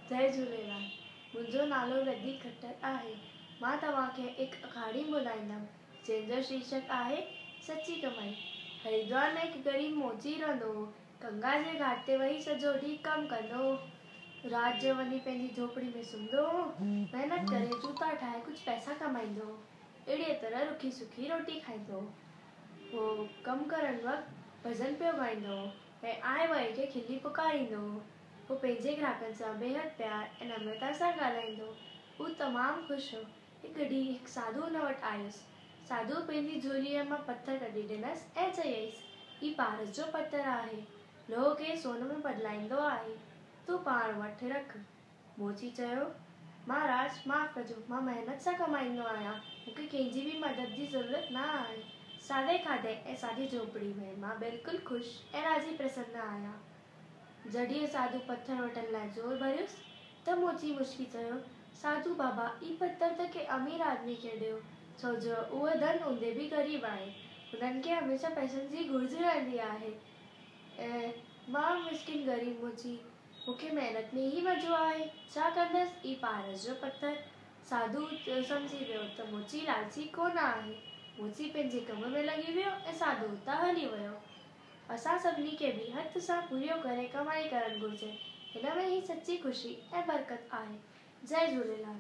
जय झूलेलाल। मुंहिंजो नालो रदी खट्टर आहे। मां तव्हांखे हिकु कहाणी ॿुधाईंदमि जंहिंजो शीर्षक आहे सची कमाई। हरिद्वार में हिकु ग़रीब मोची रहंदो हो। गंगा जे घाट ते वेही सॼो ॾींहुं कमु कंदो हो। राति जो वञी पंहिंजी झोपड़ी में सुम्हंदो हो। महिनत करे जूता ठाहे कुझु पैसा कमाईंदो हो। अहिड़ीअ तरह रुखी सुखी रोटी खाईंदो हो। उहो कमु करण वक़्तु भॼन पियो ॻाईंदो हो ऐं आए वाए खे खिली पुकारींदो हो। वो पंहिंजे ग्राहकनि सां बेहद प्यार ऐं नम्रता सां ॻाल्हाईंदो। हू तमामु ख़ुशि हो। हिकु ॾींहुं हिकु साधू हुन वटि आयुसि। साधू पंहिंजी झोलीअ मां पथर कढी ॾिनसि ऐं चयईसि, ही पारस जो पथर आहे। लोह खे सोन में बदिलाईंदो आहे। तूं पाण वटि रख। मोची चयो, महाराज माफ़ कजो, मां महिनत सां कमाईंदो आहियां। मूंखे कंहिंजी बि मदद जी ज़रूरत न आहे। सादे खाधे ऐं सादी झोपड़ी में मां बिल्कुलु ख़ुशि ऐं राज़ी प्रसन्न आहियां। जॾहिं साधू पत्थर वठण लाइ ज़ोर भरियुसि त मोची मुस्की चयो, साधू बाबा, ई पत्थर त के अमीर आदमी खे ॾियो, छो जो उहो धन हूंदे बि ग़रीब आहे। हुननि खे हमेशह पैसनि जी घुर्ज रहंदी आहे। ऐं मां मिस्किन ग़रीब मोची, मूंखे महिनत में ई मज़ो आहे, छा कंदसि ई पारस जो पत्थर। साधू सम्झी वियो त मोची लालची कोन आहे। मोची पंहिंजे कम में लॻी वियो ऐं साधू हुतां हली वियो। असां सभिनी खे बि हथ सां पूरियो करे कमाई करणु घुरिजे। हिन में ई सची ख़ुशी ऐं बरकत आहे। जय झूलेलाल।